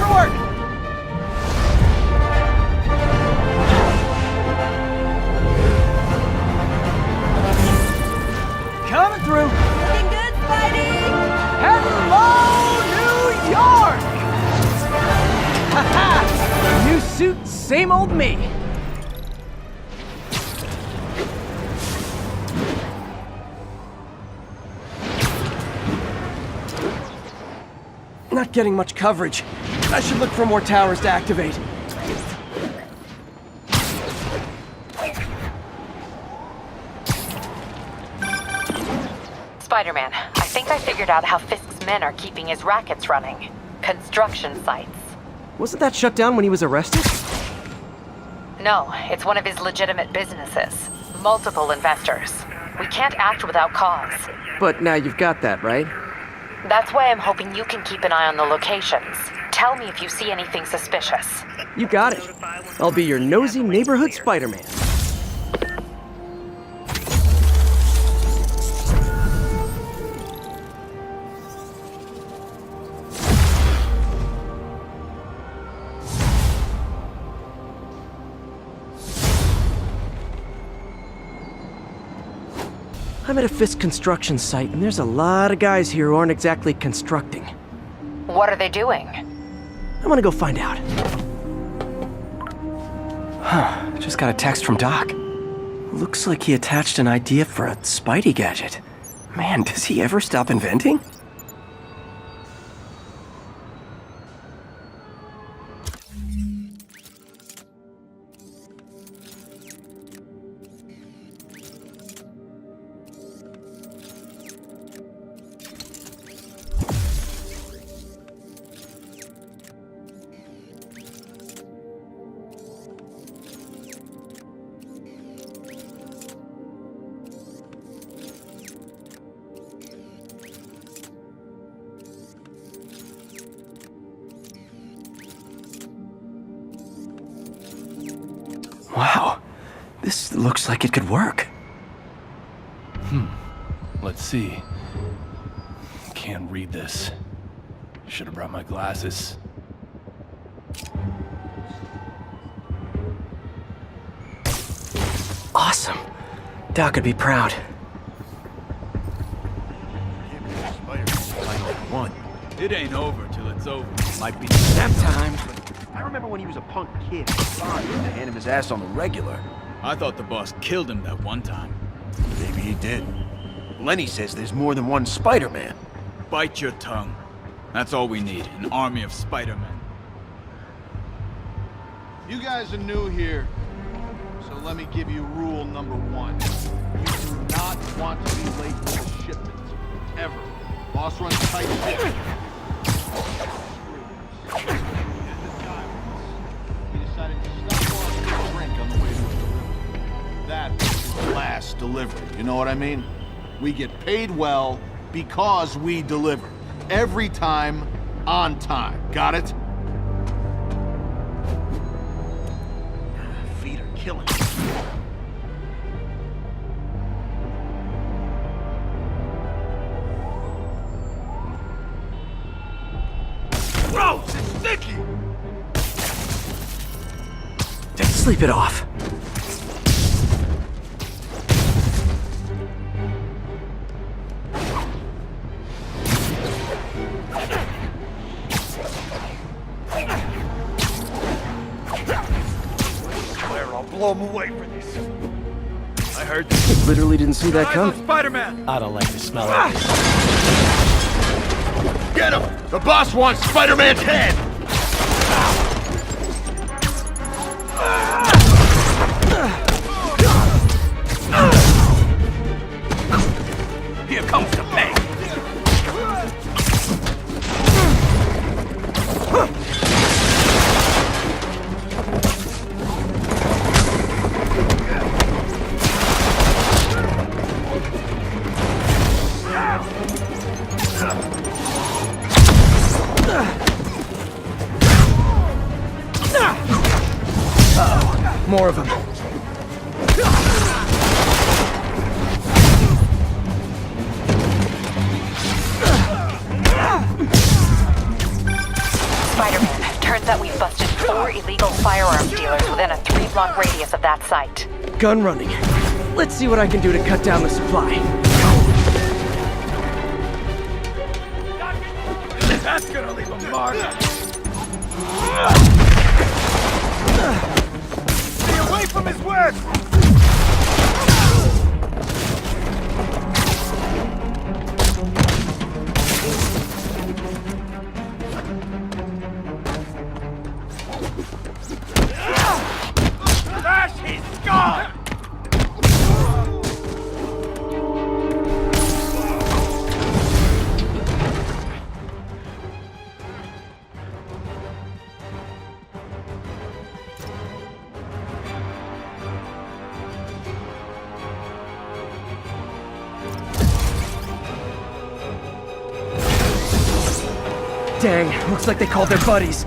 paperwork! Coming through! Looking good, Spidey! Hello, New York! Haha! New suit, same old me. Not getting much coverage. I should look for more towers to activate. Spider-Man, I think I figured out how Fisk's men are keeping his rackets running. Construction sites. Wasn't that shut down when he was arrested? No, it's one of his legitimate businesses. Multiple investors. We can't act without cause. But now you've got that, right? That's why I'm hoping you can keep an eye on the locations. Tell me if you see anything suspicious. You got it. I'll be your nosy neighborhood Spider-Man. I'm at a Fisk construction site, and there's a lot of guys here who aren't exactly constructing. What are they doing? I'm gonna go find out. Just got a text from Doc. Looks like he attached an idea for a Spidey gadget. Man, does he ever stop inventing? Wow, this looks like it could work. Let's see. Can't read this. Should have brought my glasses. Awesome. Doc would be proud. One. It ain't over till it's over. Might be Nap time. I remember when he was a punk kid. Bond used to hand him his ass on the regular. I thought the boss killed him that one time. Maybe he did. Lenny says there's more than one Spider-Man. Bite your tongue. That's all we need, an army of Spider-Men. You guys are new here, so let me give you rule number one. You do not want to be late for the shipment. Ever. Boss runs tight ship. He decided to stop off and drink on the way to his delivery. That was his last delivery, you know what I mean? We get paid well because we deliver. Every time, on time. Got it? Feet are killing me. Gross! It's sticky! Just sleep it off. I'll blow him away for this. I heard Literally didn't see that coming. Spider-Man! I don't like the smell of this. Get him! The boss wants Spider-Man's head! Here comes the pain! More of them. Spider-Man, that we've busted 4 illegal firearms dealers within a 3-block radius of that site. Gun running. Let's see what I can do to cut down the supply. That's gonna leave a mark. Stay away from his work! Flash, he's gone! Dang, looks like they called their buddies.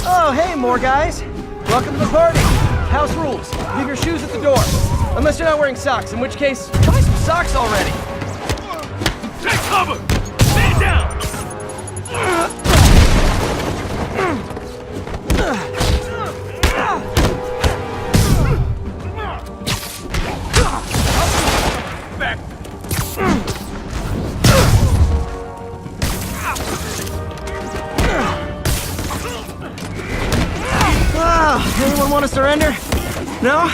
Oh, hey, more guys. Welcome to the party. House rules. Leave your shoes at the door. Unless you're not wearing socks, in which case, buy some socks already. Take cover! Stay down! Back! Anyone want to surrender? No?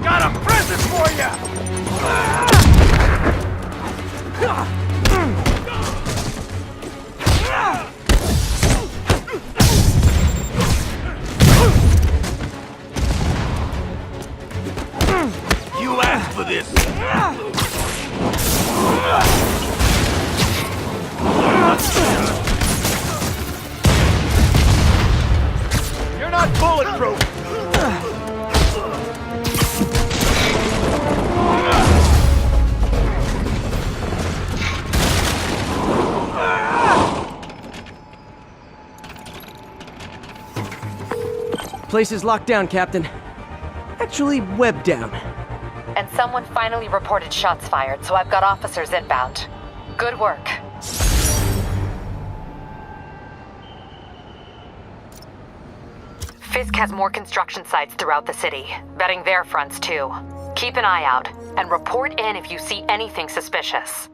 Got a present for ya! You asked for this! You're not bulletproof! Place is locked down, Captain. Actually, webbed down. And someone finally reported shots fired, so I've got officers inbound. Good work. Fisk has more construction sites throughout the city, vetting their fronts too. Keep an eye out, and report in if you see anything suspicious.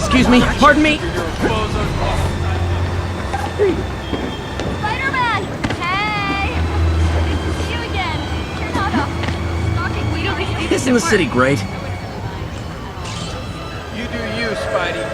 Excuse me, pardon me. Spider-Man! Hey! Good to see you again. You're not a stalking leader. Isn't the city great? You do you, Spidey.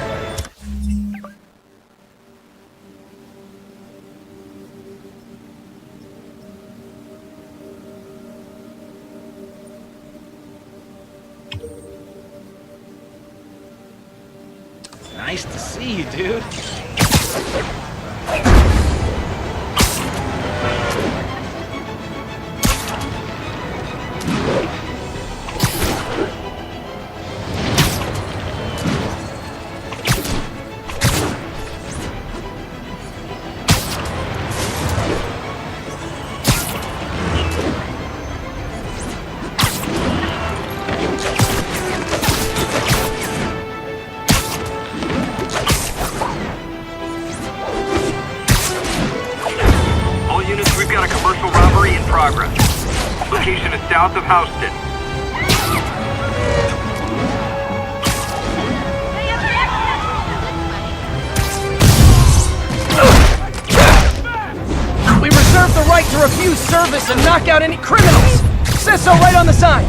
Nice to see you, dude. progress. Location is south of Houston. We reserve the right to refuse service and knock out any criminals. Says so right on the sign.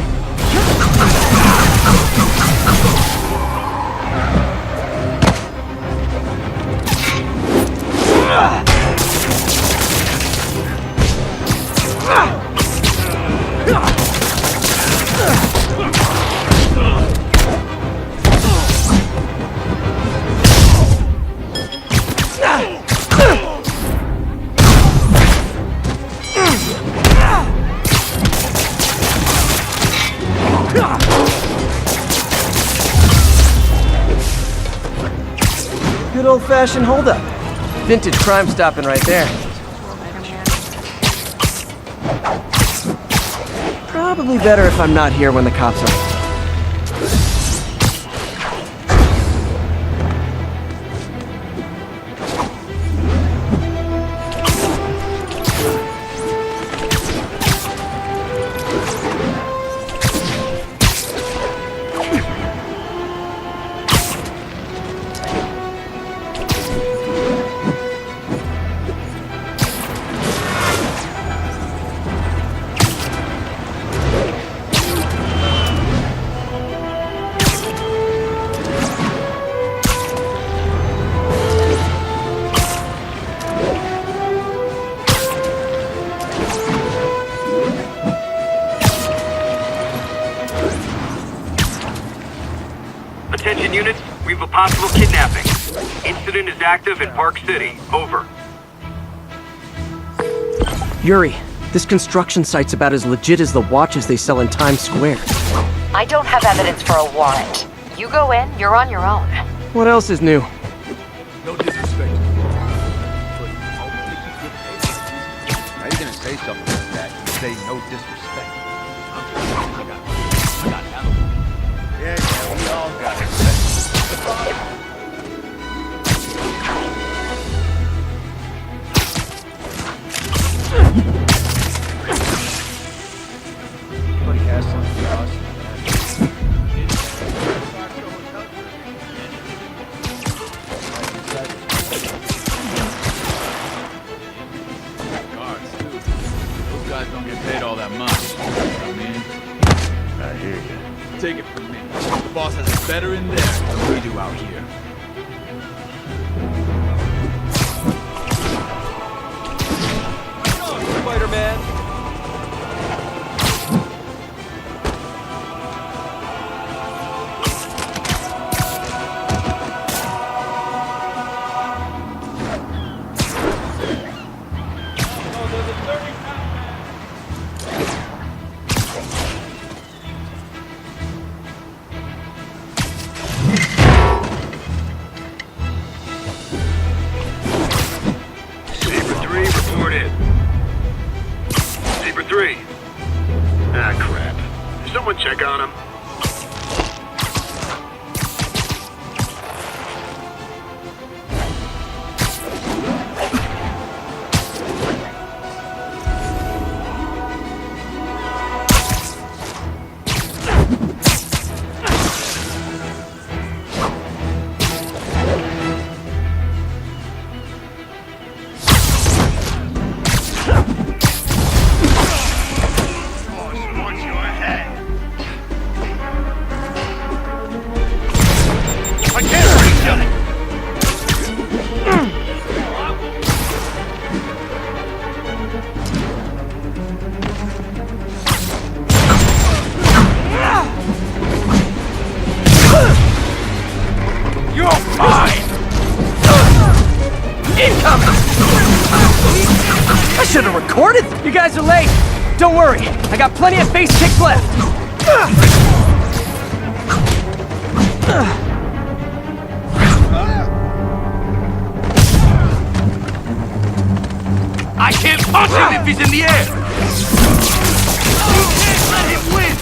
Good old-fashioned holdup. Vintage crime stopping right there. Probably better if I'm not here when the cops are. Attention units, we have a possible kidnapping. Incident is active in Park City. Over. Yuri, this construction site's about as legit as the watches they sell in Times Square. I don't have evidence for a warrant. You go in, you're on your own. What else is new? No disrespect. How are you gonna say something like that? Say no disrespect. I got help. Yeah, we all got it. Anybody has something for us? Guards, too. Those guys don't get paid all that much. I mean, I hear you. take it from me. The boss has it better in there than we do out here. Spider-Man. Saber 3, report in. Saber 3. Ah, crap. Did someone check on him? What's your head? I can't reach it! You're fine! Incoming! I should have recorded. You guys are late. Don't worry. I got plenty of face kicks left. I can't punch him if he's in the air! You can't let him win!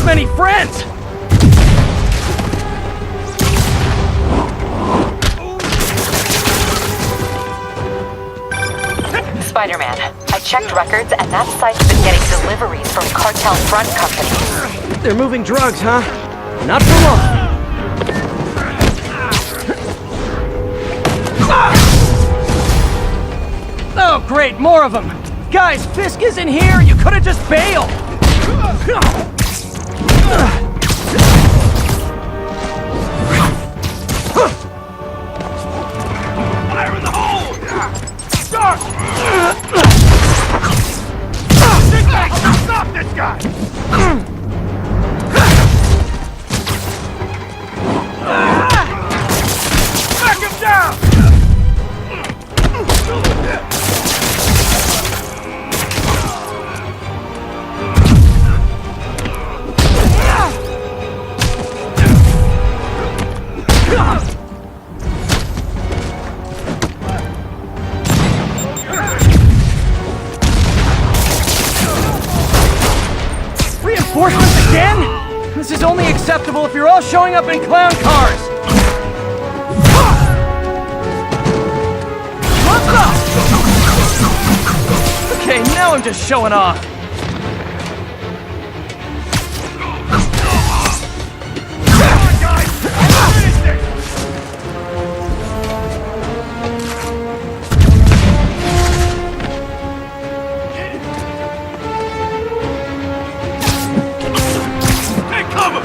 this many friends! Spider-Man, I checked records and that site's been getting deliveries from cartel front companies. They're moving drugs, huh? Not for long. Oh, great, more of them! Guys, Fisk isn't here! You could've just bailed! Fire in the hole! Stop! Stop this guy! Back him down! Reinforcements again? This is only acceptable if you're all showing up in clown cars! What's up? Okay, now I'm just showing off. Come on, guys! Finish this! Take cover!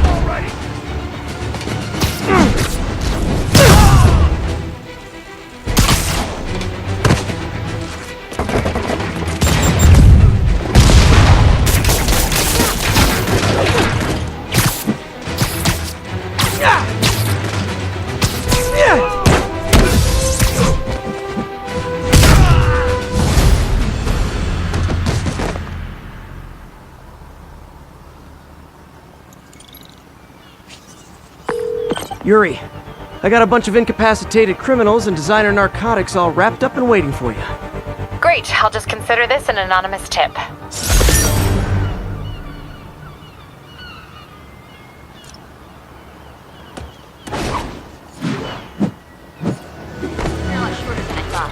Alrighty! Yuri, I got a bunch of incapacitated criminals and designer narcotics all wrapped up and waiting for you. Great, I'll just consider this an anonymous tip. You're a lot shorter than I thought.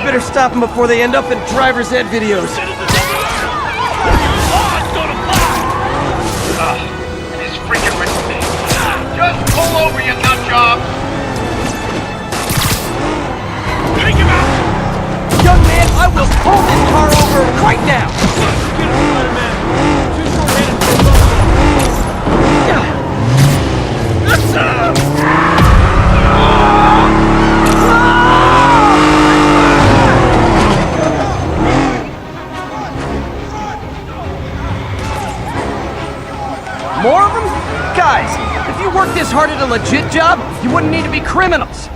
Better stop them before they end up in driver's ed videos. This freaking rich thing. Just pull over, you nut job! Take him out! Young man, I will pull this car over right now! More of them? Guys, if you worked this hard at a legit job, you wouldn't need to be criminals.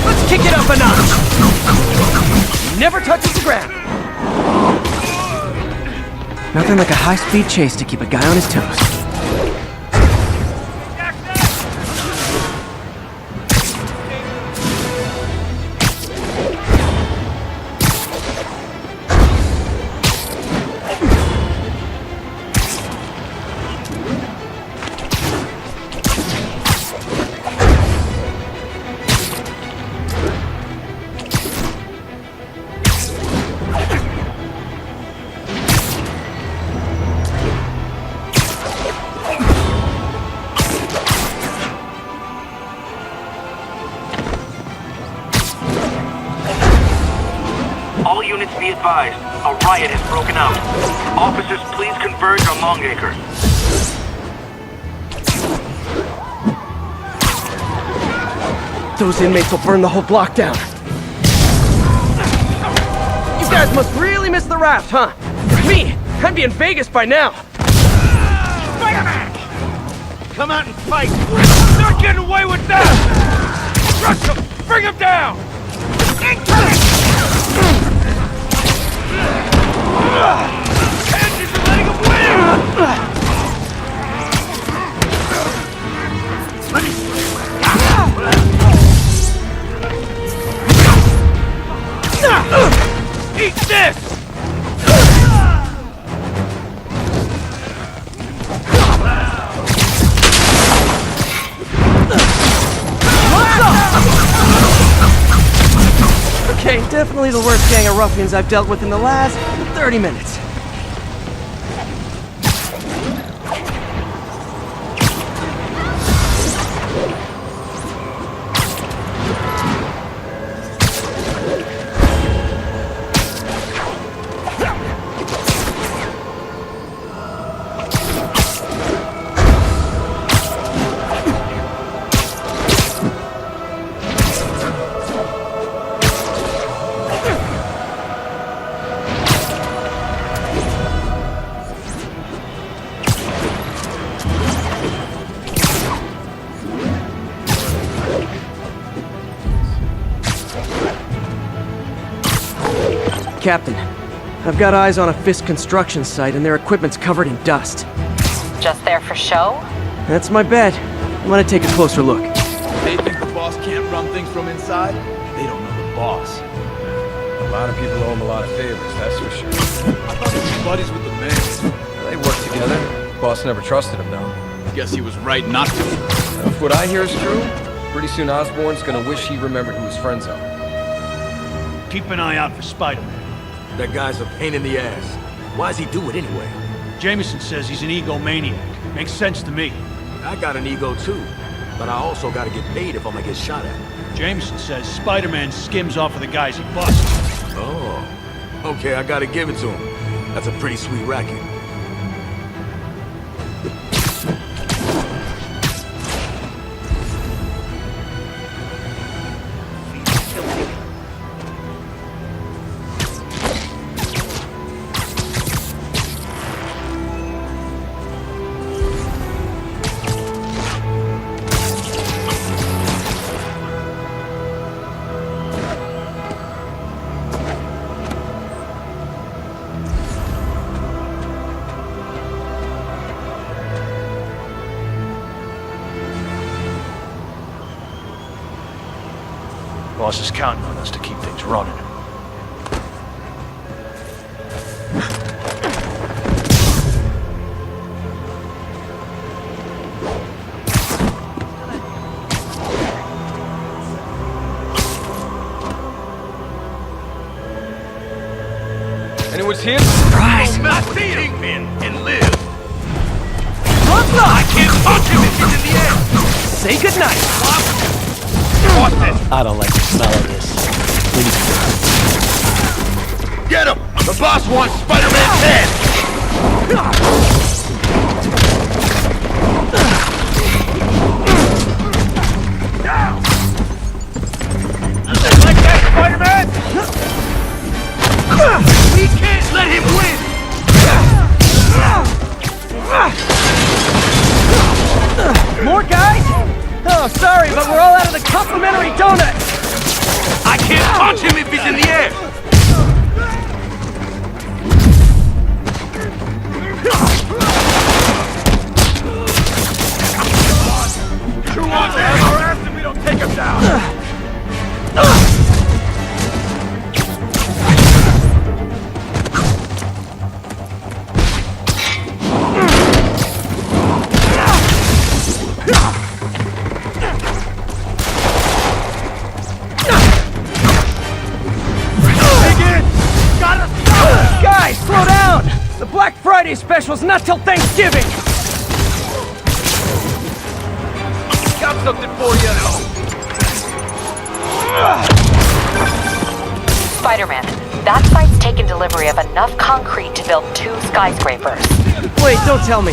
Let's kick it up a notch! Never touches the ground! Nothing like a high-speed chase to keep a guy on his toes. All units be advised, a riot has broken out. Officers, please converge on Longacre. Those inmates will burn the whole block down. You guys must really miss the raft, huh? Me, I'd be in Vegas by now. Spider-Man! Come out and fight! Not getting away with that! Rush him! Bring him down! Incoming! Pansies are letting him win! Eat this! Okay, definitely the worst gang of ruffians I've dealt with in the last 30 minutes. Captain, I've got eyes on a Fisk construction site and their equipment's covered in dust. Just there for show? That's my bet. I'm gonna take a closer look. They think the boss can't run things from inside? They don't know the boss. A lot of people owe him a lot of favors, that's for sure. I thought he was buddies with the man. They work together. Boss never trusted him, though. Guess he was right not to. If what I hear is true, pretty soon Osborn's gonna wish he remembered who his friends are. Keep an eye out for Spider-Man. That guy's a pain in the ass. Why's he do it anyway? Jameson says he's an egomaniac. Makes sense to me. I got an ego too, but I also gotta get paid if I'm gonna get shot at. Jameson says Spider-Man skims off of the guys he busts. Oh, okay, I gotta give it to him. That's a pretty sweet racket. Boss is counting on us to keep things running. Anyone's here? Surprise! Not see Kingpin and live. I Can't punch him if he's in the air. Say goodnight! Austin, I don't like the smell of this. We need to Get him! The boss wants Spider-Man's head! like that, Spider-Man? We can't let him win! More guys? Oh, sorry, but we're all out of the complimentary donut! I can't punch him if he's in the air! Who wants to have our ass if we don't take him down? Guys, slow down! The Black Friday special's not till Thanksgiving! Got something for you at home. Spider-Man, that site's taken delivery of enough concrete to build 2 skyscrapers. Wait, don't tell me.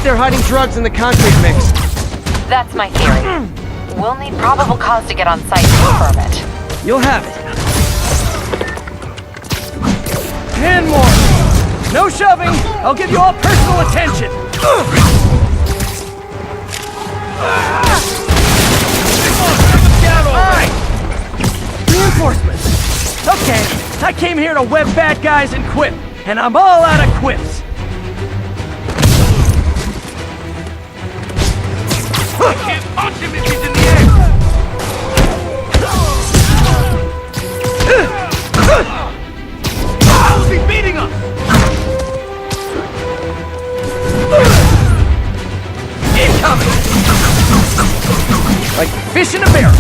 They're hiding drugs in the concrete mix. That's my theory. We'll need probable cause to get on site to confirm it. You'll have it. And more! No shoving! I'll give you all personal attention! Alright! Reinforcements! Okay, I came here to web bad guys and quip, and I'm all out of quips! I can't punch him if he's in the air! How's he beating us? Incoming! Like fish in a barrel!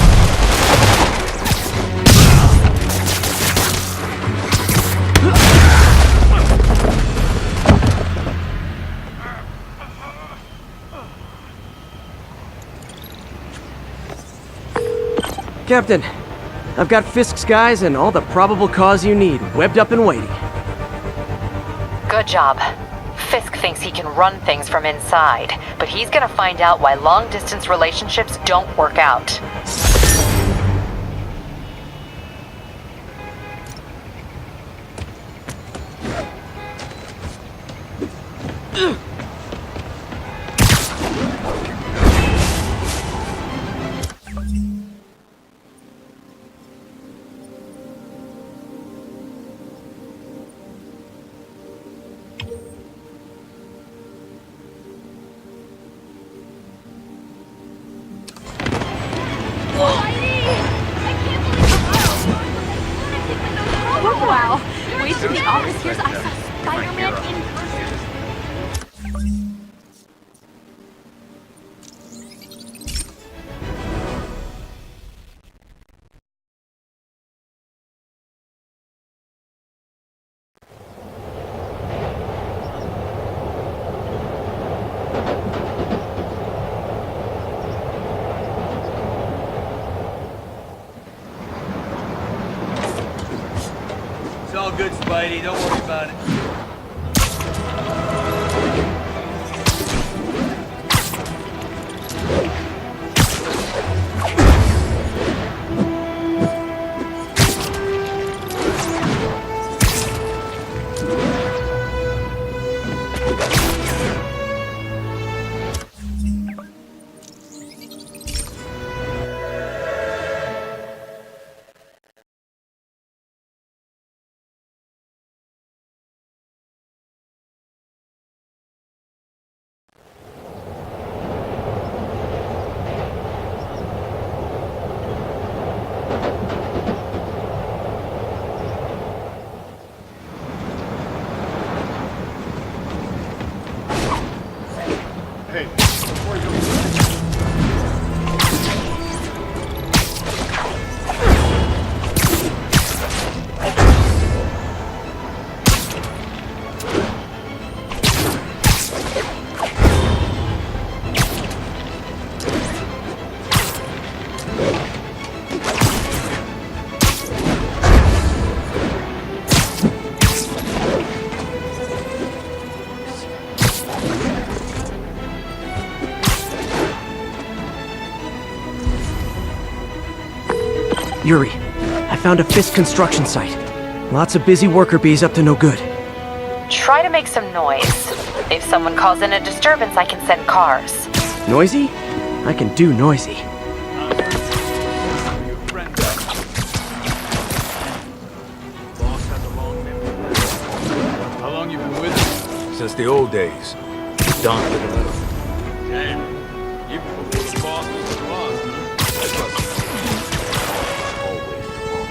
Captain, I've got Fisk's guys and all the probable cause you need, webbed up and waiting. Good job. Fisk thinks he can run things from inside, but he's gonna find out why long-distance relationships don't work out. Wow! Wait till the office hears I saw Spider-Man in person. It's all good, Spidey. Don't worry about it. Hey, before you go... Yuri, I found a Fisk construction site. Lots of busy worker bees up to no good. Try to make some noise. If someone calls in a disturbance, I can send cars. Noisy? I can do noisy. How long you been with him? Since the old days. Don living it up. Damn. Even before the boss was the boss, huh? Always the boss.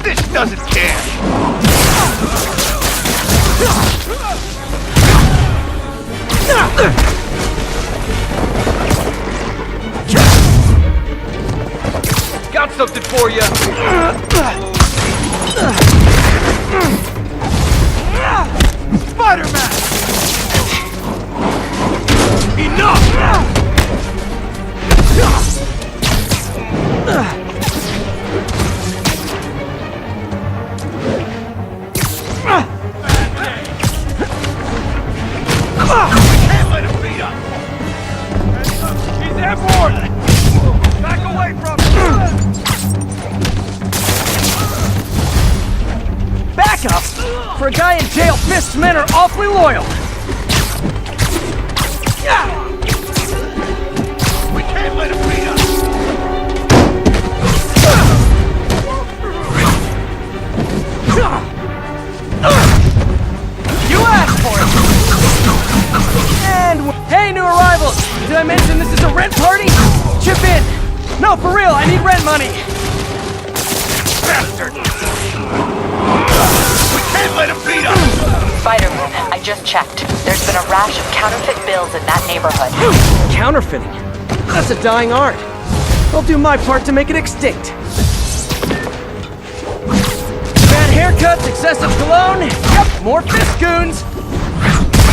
This doesn't care! Got something for you! Spider-Man! Enough! Can't let him beat us! He's airborne! Back away from him! Back up? For a guy in jail, Fisk's men are awfully loyal. We can't let him beat us! You asked for it! And hey, new arrivals! Did I mention this is a rent party? Chip in! No, for real, I need rent money! Bastard! We can't let him beat us! Spider-Man, I just checked. There's been a rash of counterfeit bills in that neighborhood. Counterfeiting? That's a dying art. I'll do my part to make it extinct. Bad haircuts, excessive cologne. Yep, more Fisk goons.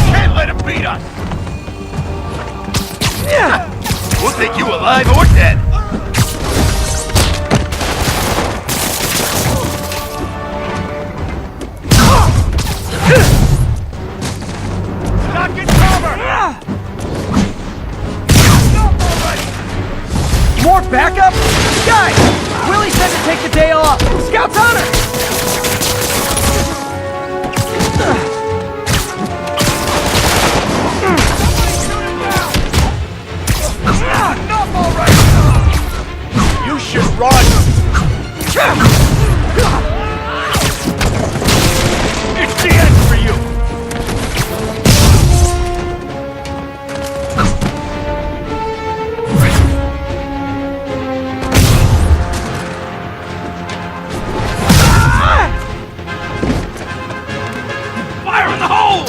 Can't let him beat us! Yeah. We'll take you alive or dead! Not get cover! Stop already! More backup? Guys, Willie said to take the day off. Scout's honor. Enough already! You should run! It's the end for you! Fire in the hole!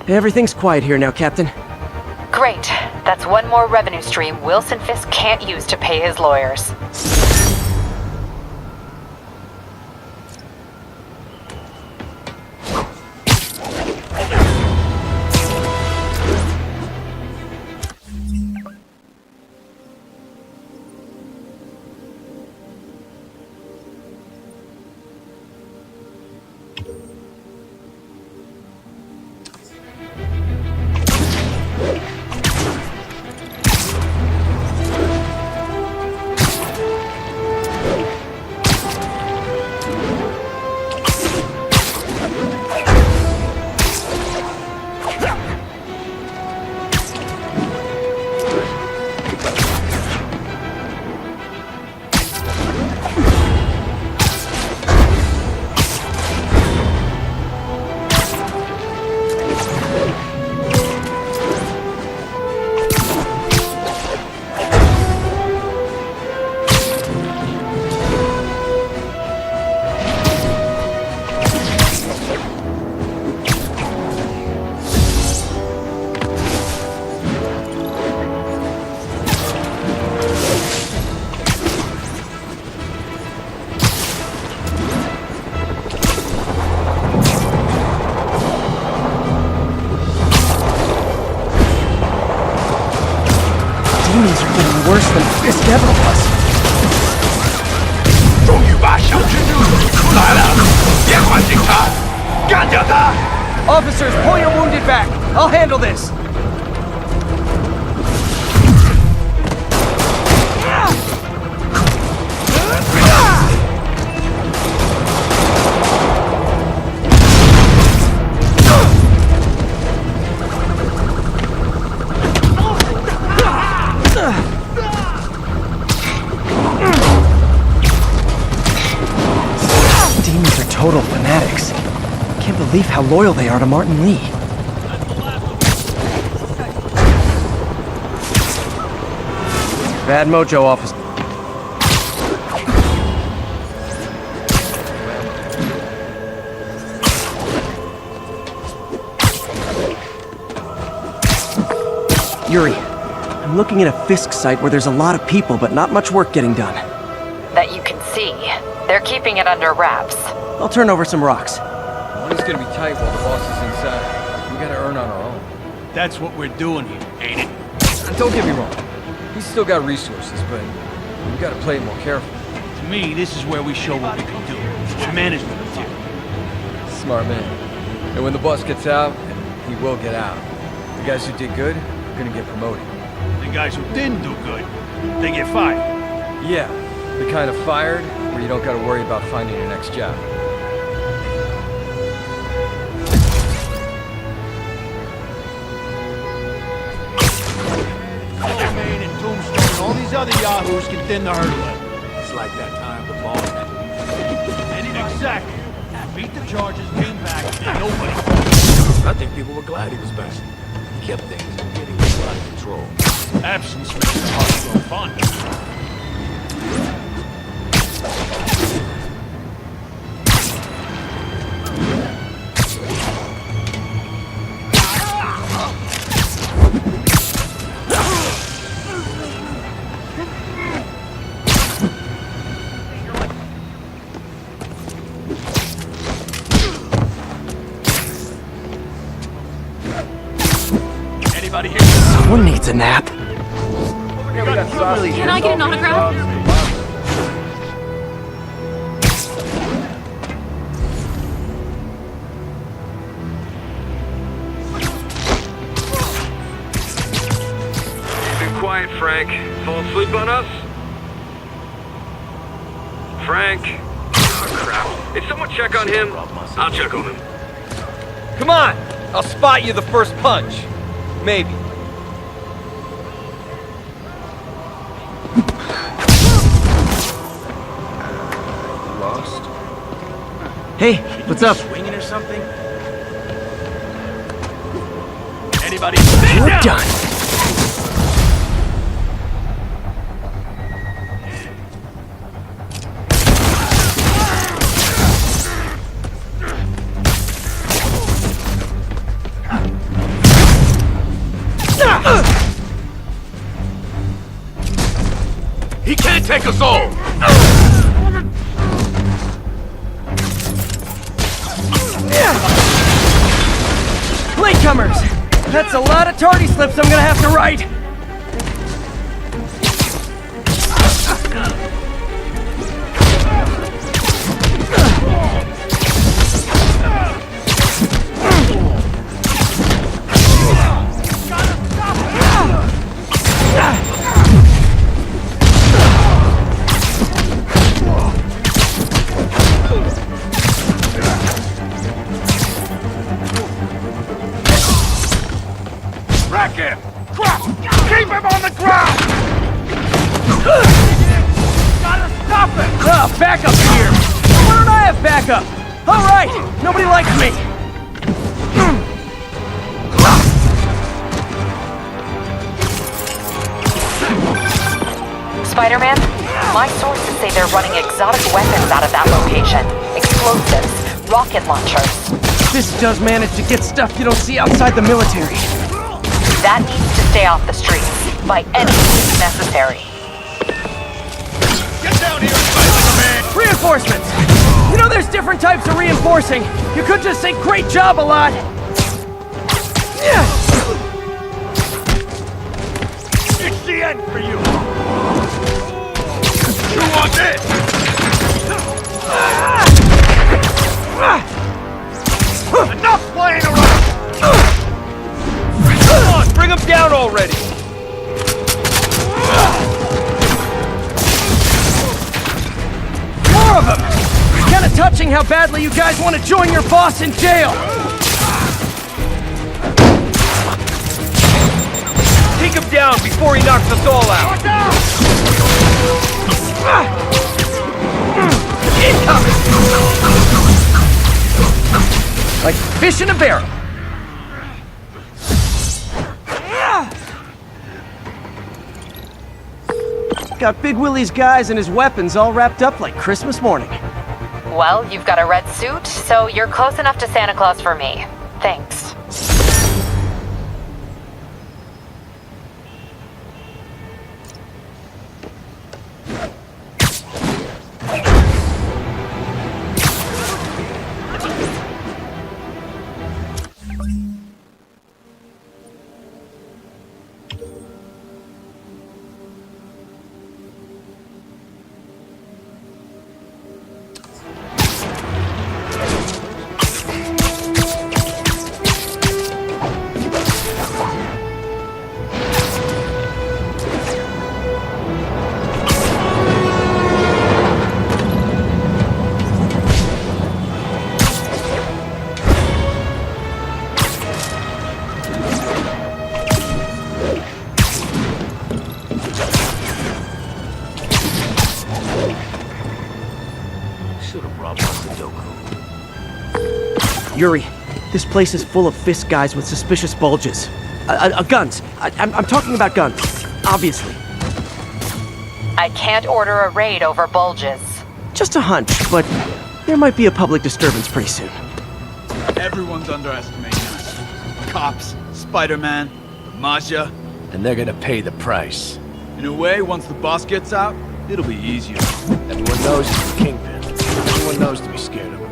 Everything's quiet here now, Captain. Great. That's one more revenue stream Wilson Fisk can't use to pay his lawyers. even worse than Fisk ever was. Officers, pull your wounded back. I'll handle this. Demons are total fanatics. Can't believe how loyal they are to Martin Lee. Bad mojo, officer. Yuri, I'm looking at a Fisk site where there's a lot of people, but not much work getting done. That you can see. They're keeping it under wraps. I'll turn over some rocks. Money's gonna be tight while the boss is inside. We gotta earn on our own. That's what we're doing here, ain't it? And don't get me wrong. He's still got resources, but we gotta play it more carefully. To me, this is where we show what we can do. Management material. Smart man. And when the boss gets out, and he will get out, the guys who did good are gonna get promoted. The guys who didn't do good, they get fired. Yeah, the kind of fired where you don't gotta worry about finding your next job. Main and Tombstone and all these other yahoos can thin the herd. It's like that time the boss had Exactly. Beat the charges, came back, and nobody. I think people were glad he was back. He kept things from getting out of control. Absence makes it hard to grow fond. Someone needs a nap. Can I get an autograph? Been quiet, Frank. Fall asleep on us? Frank? Oh, crap. Did someone check on him? I'll check on him. Come on! I'll spot you the first punch. Maybe. Lost? Hey, what's up? Swinging or something? Anybody? You're done. He can't take us all! Latecomers! That's a lot of tardy slips I'm gonna have to write! Wreck him! Crap! Keep him on the ground! Gotta stop it! Backup here! Why don't I have backup? Alright! Nobody likes me! Spider-Man, my sources say they're running exotic weapons out of that location. Explosives, rocket launchers. This does manage to get stuff you don't see outside the military. That needs to stay off the streets, by any means necessary. Get down here, Spider-Man! Reinforcements! You know there's different types of reinforcing. You could just say great job a lot. It's the end for you! amazing how badly you guys want to join your boss in jail! Take him down before he knocks us all out! Incoming! Like fish in a barrel. Got Big Willie's guys and his weapons all wrapped up like Christmas morning. Well, you've got a red suit, so you're close enough to Santa Claus for me. Thanks. Yuri, this place is full of Fisk guys with suspicious bulges. Guns. I'm talking about guns. Obviously. I can't order a raid over bulges. Just a hunch, but there might be a public disturbance pretty soon. Everyone's underestimating us. Cops, Spider-Man, the Mafia. And they're gonna pay the price. In a way, once the boss gets out, it'll be easier. Everyone knows he's the kingpin. Everyone knows to be scared of him.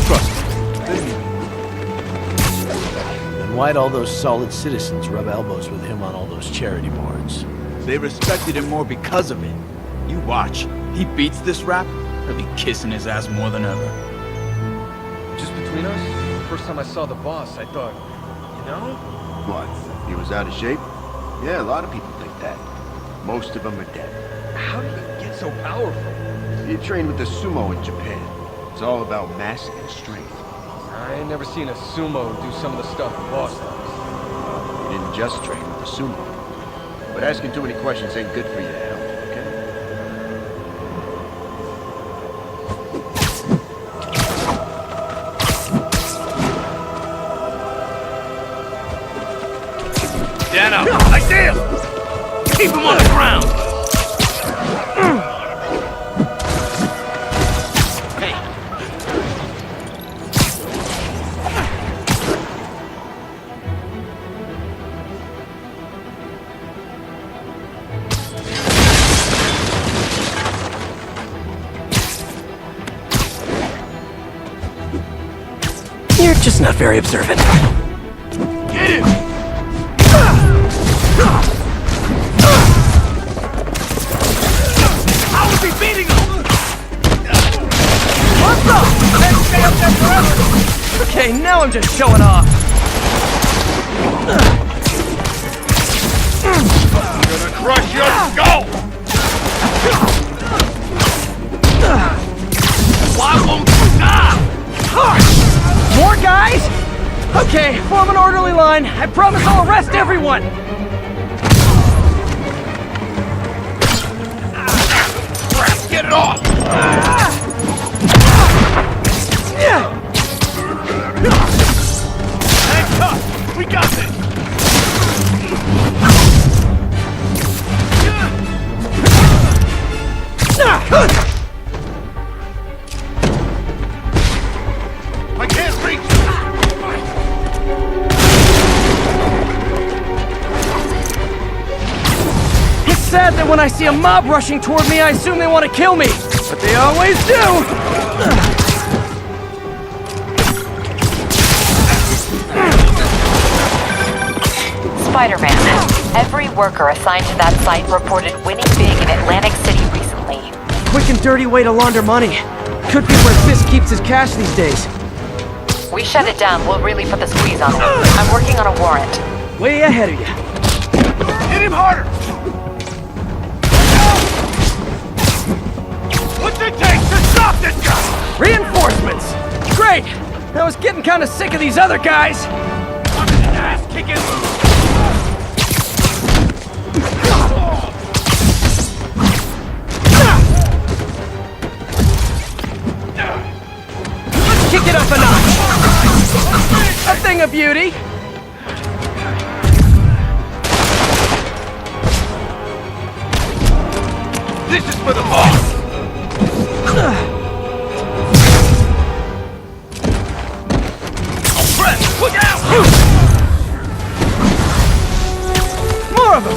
Trust me. Then why'd all those solid citizens rub elbows with him on all those charity boards? They respected him more because of it. You watch. He beats this rap, they'll be kissing his ass more than ever. Just between us, the first time I saw the boss, I thought, you know? What? He was out of shape? Yeah, a lot of people think that. Most of them are dead. How did he get so powerful? He trained with the sumo in Japan. It's all about mass and strength. I ain't never seen a sumo do some of the stuff the boss does. He didn't just train with the sumo. But asking too many questions ain't good for your health, okay? Stand up! Like this! Keep him on the ground! You're just not very observant. Get him! How is he beating him? What's up? Let's stay up there forever! Okay, now I'm just showing off. I'm gonna crush your skull! Why won't you stop? More guys? Okay, form an orderly line. I promise I'll arrest everyone! Crap, get it off! Hang tough! We got this! I can't reach you! It's sad that when I see a mob rushing toward me, I assume they want to kill me. But they always do! Spider-Man, every worker assigned to that site reported winning big in Atlantic City recently. Quick and dirty way to launder money. Could be where Fisk keeps his cash these days. We shut it down, we'll really put the squeeze on him. I'm working on a warrant. Way ahead of you. Hit him harder! What's it take to stop this guy? Reinforcements! I was getting kind of sick of these other guys. I'm an ass kicking. Let's kick it up a notch. A thing of beauty. This is for the boss. Look out! More of them!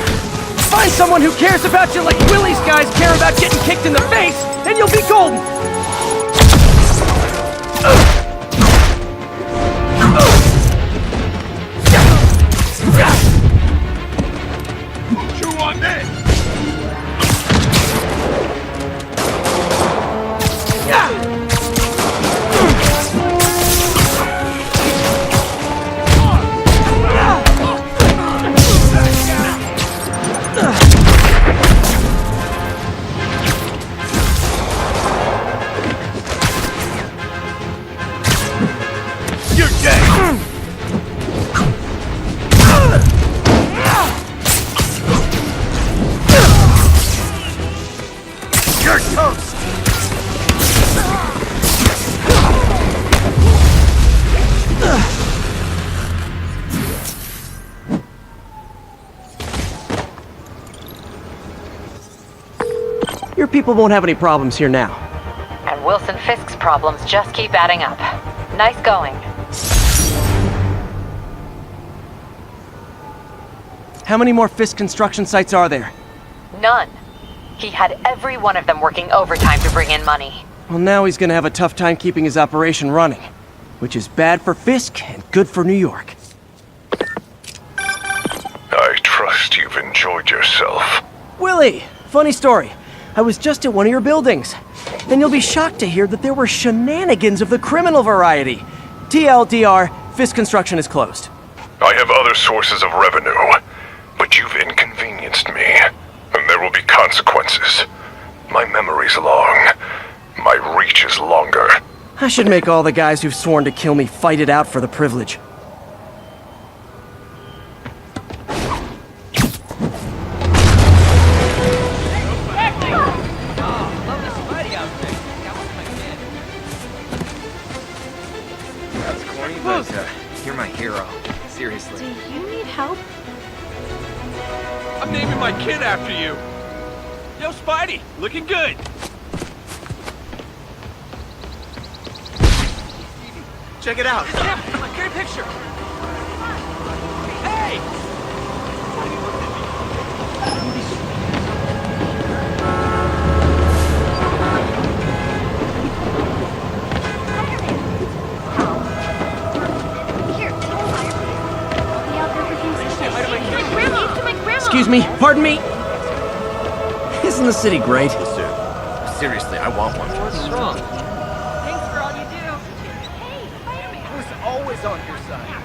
Find someone who cares about you like Willie's guys care about getting kicked in the face, and you'll be golden! Chew on this! You're dead! You're toast! Your people won't have any problems here now. And Wilson Fisk's problems just keep adding up. Nice going. How many more Fisk construction sites are there? None. He had every one of them working overtime to bring in money. Well, now he's gonna have a tough time keeping his operation running, which is bad for Fisk and good for New York. I trust you've enjoyed yourself. Willie, funny story. I was just at one of your buildings. And you'll be shocked to hear that there were shenanigans of the criminal variety. TLDR, Fisk Construction is closed. I have other sources of revenue, but you've inconvenienced me, and there will be consequences. My memory's long. My reach is longer. I should make all the guys who've sworn to kill me fight it out for the privilege. You're my hero. Seriously. Do you need help? I'm naming my kid after you. Yo, Spidey, looking good. Check it out. Get a picture. Hey! Excuse me, pardon me. Isn't the city great? Seriously, I want one. What's wrong? Thanks for all you do. Hey, Spider-Man. I was always on your side.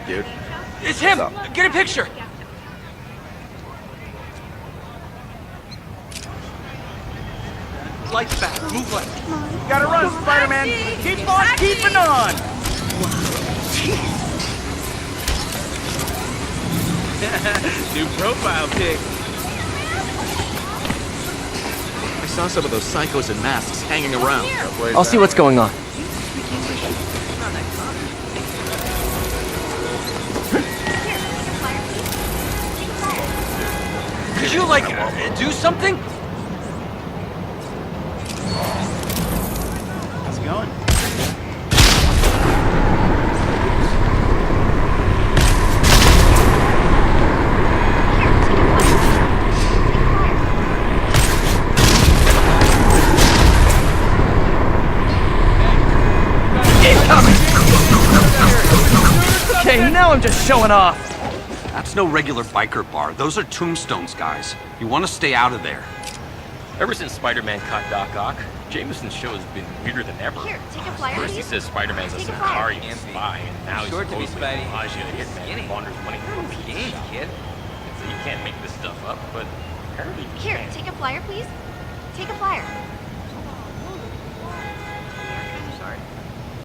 dude? It's him! Get a picture! Lights back. Move left. Gotta run, Spider-Man. Keep on keeping on. New profile pic. I saw some of those psychos in masks hanging around. I'll see what's going on. Could you, like, do something? How's it going? Okay, now I'm just showing off. That's no regular biker bar. Those are Tombstones, guys. You want to stay out of there. Ever since Spider-Man caught Doc Ock, Jameson's show has been weirder than ever. Here, take a flyer, First he please. says Spider-Man's a Sicarian spy, and now he's Short to be supposedly Spidey. Bellagio hitman who launders money from a game, kid. So you can't make this stuff up, but apparently you Here, can. take a flyer, please. Take a flyer.